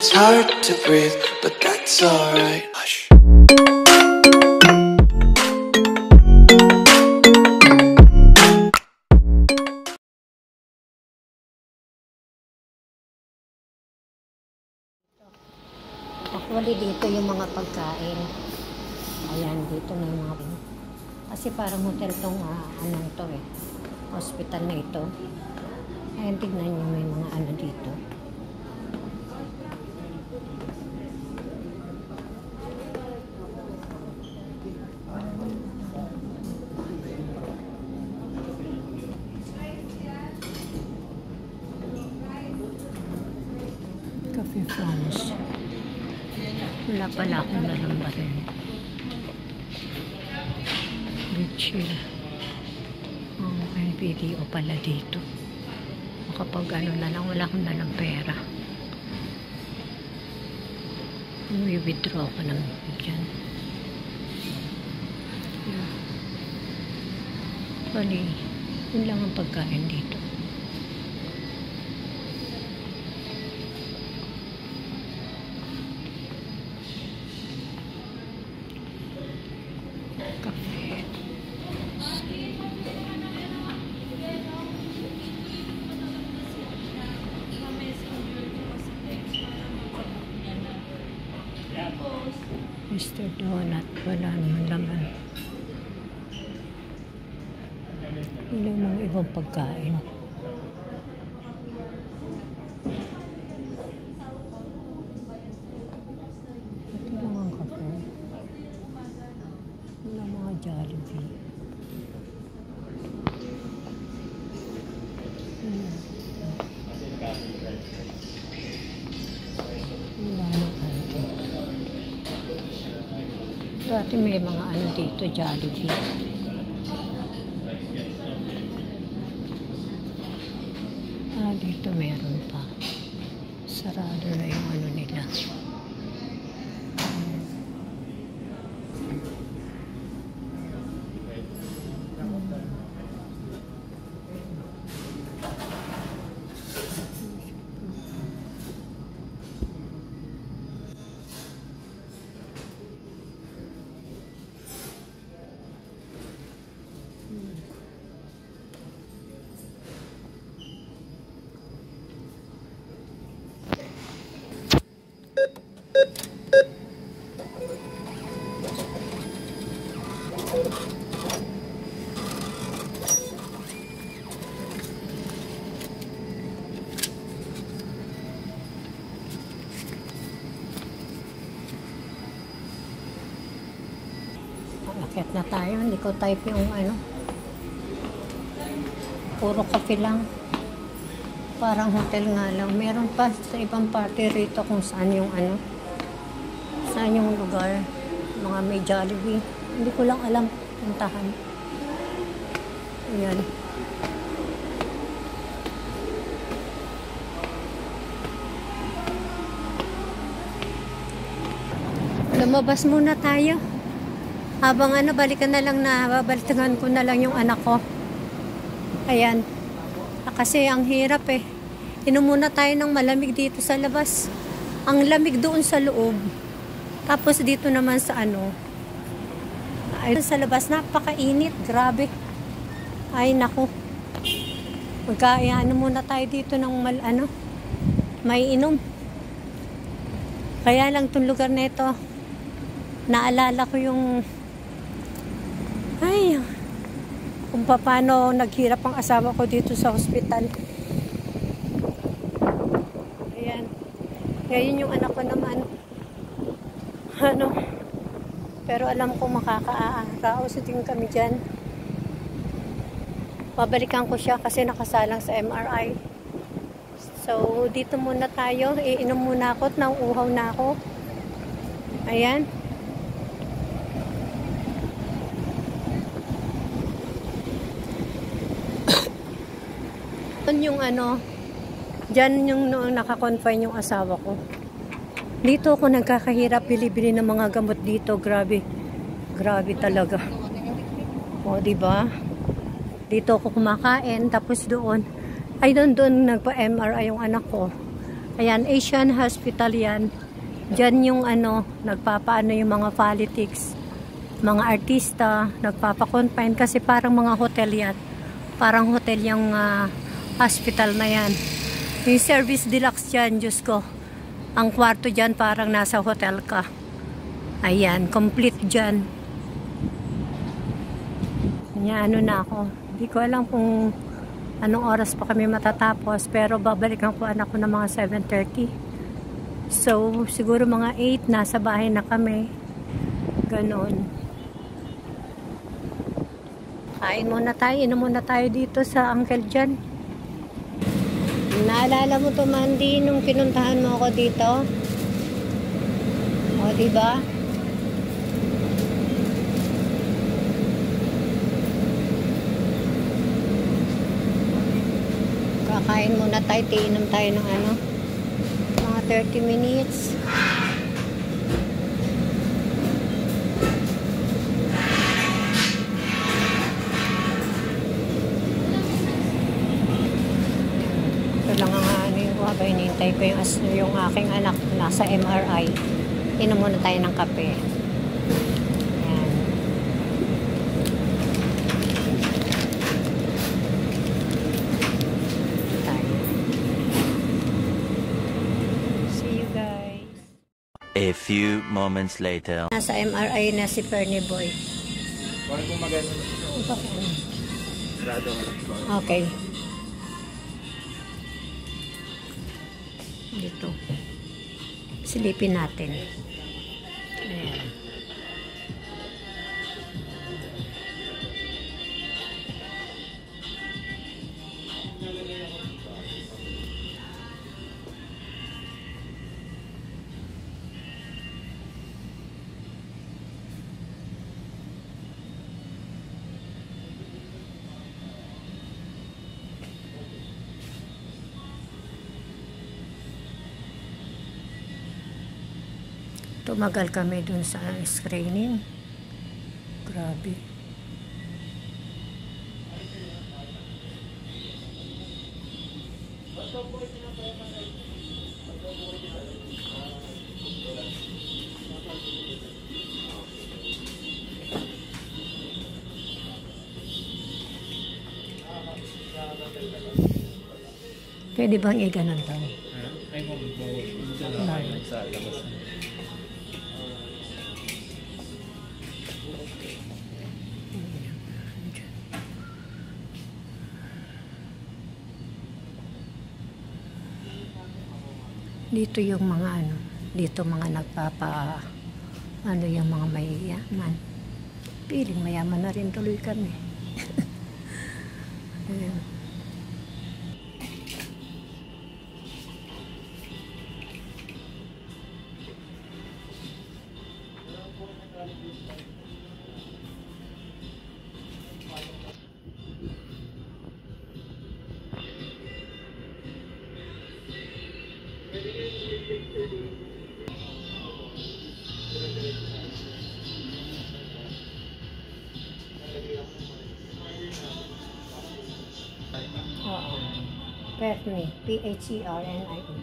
It's hard to breathe, but that's alright. Hush. Actually, dito yung mga pagkain. Ayan, dito na yung mga... Kasi parang hotel tong, anong to eh. Hospital na ito. Ayan, tignan nyo may mga ano dito. Cafe France. Wala pala akong lalambarin. Chill. May video pala dito. Kapag ano na lang, wala akong dalang pera. I-withdraw ka naman dyan. Bali, yun lang ang pagkain dito. Mr. Donut, wala naman laman. Yun yung mga ibang pagkain. Ito lang ang kape. Wala mga Jollibee. Wala na kanto. Dati may mga ano dito, Jollibee. Dito meron pa. Sarado na yung ano nila. Akyat na tayo, hindi ko type yung ano. Puro kape lang. Parang hotel nga lang. Meron pa sa ibang party rito kung saan yung ano. Saan yung lugar. Mga may Jollibee. Hindi ko lang alam puntahan. Ayan. Lumabas muna tayo. Habang ano, balikan na lang na, babalikan ko na lang yung anak ko. Ayan. Kasi ang hirap eh. Inom muna tayo ng malamig dito sa labas. Ang lamig doon sa loob. Tapos dito naman sa ano. Ay, sa labas, napakainit. Grabe. Ay, naku. Ano muna tayo dito ng may inom. Kaya lang itong lugar na ito, naalala ko yung kung paano naghirap ang asawa ko dito sa hospital. Ayan. Ngayon yung anak ko naman. Pero alam ko makakaaraos din kami dyan. Babalikan ko siya kasi nakasalang sa MRI. So, dito muna tayo. Iinom muna ako at nauuhaw na ako. Ayan. Yung dyan yung nakakonfine yung asawa ko. Dito ako nagkakahirap bili-bili ng mga gamot dito. Grabe. Grabe talaga. O, diba? Dito ako kumakain. Tapos doon nagpa-MRI yung anak ko. Ayan, Asian Hospital yan. Diyan yung ano, nagpapaano yung mga politics, mga artista, nagpapakonfine kasi parang mga hotel yan. Parang hotel yung hospital na yan. Yung service deluxe dyan, Diyos ko. Ang kwarto dyan parang nasa hotel ka. Ayan, complete dyan. Kanya ano na ako. Hindi ko alam kung anong oras pa kami matatapos, pero babalikan ko anak ko ng mga 7:30. So, siguro mga 8 nasa bahay na kami. Ganon. Kain muna tayo, inom muna tayo dito sa Uncle John. Naalala mo to, Mandy, nung pinuntahan mo ako dito? O, diba? Kakain muna tayo, inom tayo ng ano, mga 30 minutes. Ito lang ang ano yung habang hinihintay ko yung aking anak nasa MRI. Inom muna tayo ng kape. Ayan. See you guys. A few moments later. Nasa MRI na si Fernie Boy. Okay. Dito. Silipin natin. Ayan. Tumagal kami dun sa screening. Grabe. Pwede bang i-ganon daw? Dito yung mga ano, dito mga nagpapa ano yung mga mayayaman. Piling mayaman na rin tuloy kami. Ayan. Oo. Fernie. P-H-E-R-N-I-E.